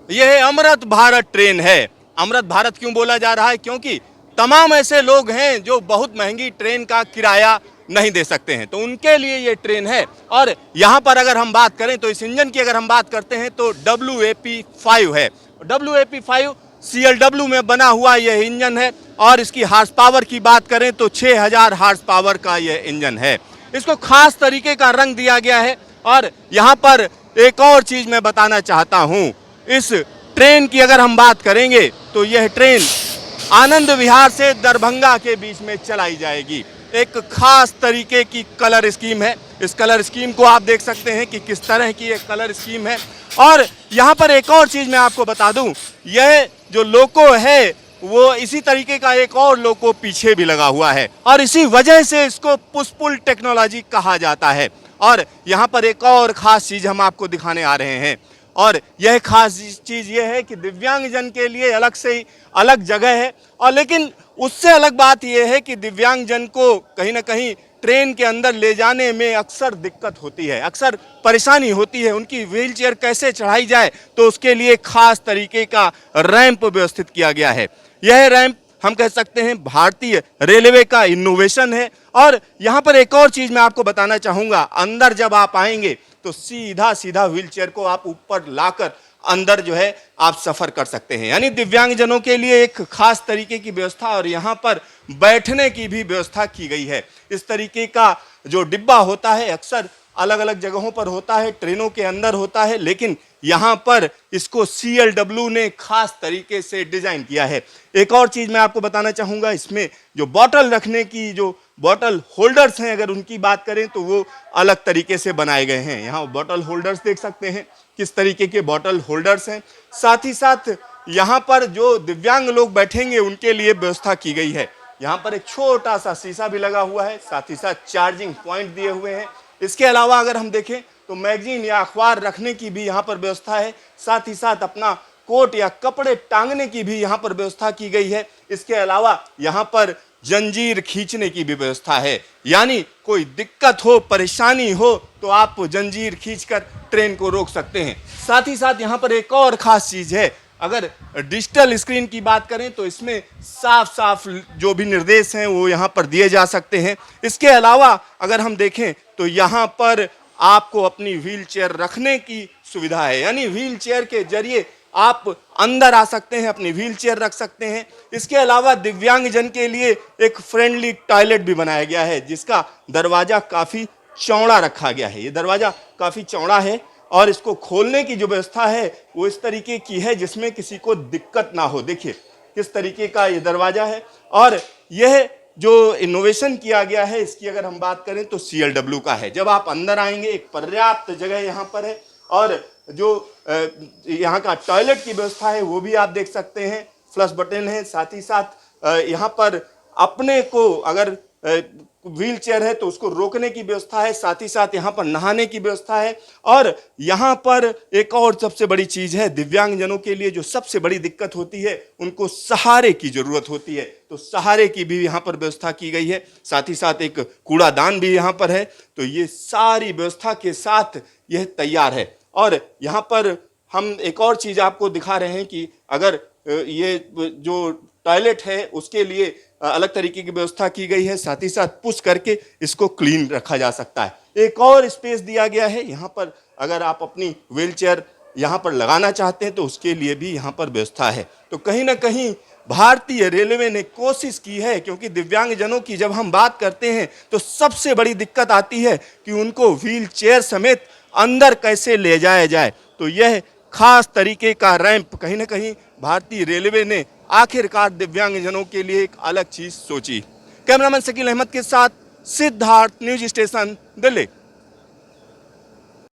यह अमृत भारत ट्रेन है। अमृत भारत क्यों बोला जा रहा है? क्योंकि तमाम ऐसे लोग हैं जो बहुत महंगी ट्रेन का किराया नहीं दे सकते हैं, तो उनके लिए ये ट्रेन है। और यहाँ पर अगर हम बात करें तो इस इंजन की अगर हम बात करते हैं तो WAP5 है। WAP5 CLW में बना हुआ यह इंजन है और इसकी हार्स पावर की बात करें तो 6000 हार्स पावर का यह इंजन है। इसको खास तरीके का रंग दिया गया है। और यहाँ पर एक और चीज मैं बताना चाहता हूँ, इस ट्रेन की अगर हम बात करेंगे तो यह ट्रेन आनंद विहार से दरभंगा के बीच में चलाई जाएगी। एक खास तरीके की कलर स्कीम है। इस कलर स्कीम को आप देख सकते हैं कि किस तरह की एक कलर स्कीम है। और यहाँ पर एक और चीज मैं आपको बता दूं, यह जो लोको है वो इसी तरीके का एक और लोको पीछे भी लगा हुआ है और इसी वजह से इसको पुशपुल टेक्नोलॉजी कहा जाता है। और यहाँ पर एक और खास चीज हम आपको दिखाने आ रहे हैं और यह खास चीज यह है कि दिव्यांगजन के लिए अलग से ही अलग जगह है। और लेकिन उससे अलग बात यह है कि दिव्यांगजन को कहीं ना कहीं ट्रेन के अंदर ले जाने में अक्सर दिक्कत होती है, अक्सर परेशानी होती है। उनकी व्हीलचेयर कैसे चढ़ाई जाए तो उसके लिए खास तरीके का रैंप व्यवस्थित किया गया है। यह रैंप हम कह सकते हैं भारतीय रेलवे का इनोवेशन है। और यहाँ पर एक और चीज मैं आपको बताना चाहूँगा, अंदर जब आप आएंगे तो सीधा सीधा व्हीलचेयर को आप ऊपर लाकर अंदर जो है आप सफर कर सकते हैं, यानी दिव्यांगजनों के लिए एक खास तरीके की व्यवस्था। और यहाँ पर बैठने की भी व्यवस्था की गई है। इस तरीके का जो डिब्बा होता है अक्सर अलग अलग जगहों पर होता है, ट्रेनों के अंदर होता है, लेकिन यहाँ पर इसको CLW ने खास तरीके से डिजाइन किया है। एक और चीज मैं आपको बताना चाहूंगा, इसमें जो बॉटल रखने की जो बॉटल होल्डर्स हैं अगर उनकी बात करें तो वो अलग तरीके से बनाए गए हैं। यहाँ बॉटल होल्डर्स देख सकते हैं किस तरीके के बॉटल होल्डर्स हैं। साथ ही साथ यहाँ पर जो दिव्यांग लोग बैठेंगे उनके लिए व्यवस्था की गई है। यहाँ पर एक छोटा सा शीशा भी लगा हुआ है, साथ ही साथ चार्जिंग पॉइंट दिए हुए हैं। इसके अलावा अगर हम देखें तो मैगजीन या अखबार रखने की भी यहाँ पर व्यवस्था है। साथ ही साथ अपना कोट या कपड़े टांगने की भी यहाँ पर व्यवस्था की गई है। इसके अलावा यहाँ पर जंजीर खींचने की भी व्यवस्था है, यानी कोई दिक्कत हो परेशानी हो तो आप जंजीर खींचकर ट्रेन को रोक सकते हैं। साथ ही साथ यहाँ पर एक और खास चीज है, अगर डिजिटल स्क्रीन की बात करें तो इसमें साफ साफ जो भी निर्देश हैं वो यहाँ पर दिए जा सकते हैं। इसके अलावा अगर हम देखें तो यहाँ पर आपको अपनी व्हीलचेयर रखने की सुविधा है, यानी व्हीलचेयर के जरिए आप अंदर आ सकते हैं, अपनी व्हीलचेयर रख सकते हैं। इसके अलावा दिव्यांगजन के लिए एक फ्रेंडली टॉयलेट भी बनाया गया है जिसका दरवाजा काफी चौड़ा रखा गया है। ये दरवाजा काफी चौड़ा है और इसको खोलने की जो व्यवस्था है वो इस तरीके की है जिसमें किसी को दिक्कत ना हो। देखिए किस तरीके का ये दरवाजा है। और यह जो इनोवेशन किया गया है इसकी अगर हम बात करें तो CLW का है। जब आप अंदर आएंगे एक पर्याप्त जगह यहाँ पर है और जो यहाँ का टॉयलेट की व्यवस्था है वो भी आप देख सकते हैं, फ्लश बटन है। साथ ही साथ यहाँ पर अपने को अगर व्हील चेयर है तो उसको रोकने की व्यवस्था है, साथ ही साथ यहाँ पर नहाने की व्यवस्था है। और यहाँ पर एक और सबसे बड़ी चीज है, दिव्यांगजनों के लिए जो सबसे बड़ी दिक्कत होती है उनको सहारे की जरूरत होती है, तो सहारे की भी यहाँ पर व्यवस्था की गई है। साथ ही साथ एक कूड़ादान भी यहाँ पर है। तो ये सारी व्यवस्था के साथ यह तैयार है। और यहाँ पर हम एक और चीज आपको दिखा रहे हैं कि अगर ये जो टॉयलेट है उसके लिए अलग तरीके की व्यवस्था की गई है, साथ ही साथ पुश करके इसको क्लीन रखा जा सकता है। एक और स्पेस दिया गया है यहाँ पर, अगर आप अपनी व्हीलचेयर यहाँ पर लगाना चाहते हैं तो उसके लिए भी यहाँ पर व्यवस्था है। तो कहीं ना कहीं भारतीय रेलवे ने कोशिश की है, क्योंकि दिव्यांगजनों की जब हम बात करते हैं तो सबसे बड़ी दिक्कत आती है कि उनको व्हीलचेयर समेत अंदर कैसे ले जाया जाए। तो यह खास तरीके का रैंप कहीं ना कहीं भारतीय रेलवे ने आखिरकार दिव्यांगजनों के लिए एक अलग चीज सोची। कैमरामैन शकील अहमद के साथ सिद्धार्थ, न्यूज स्टेशन, दिल्ली।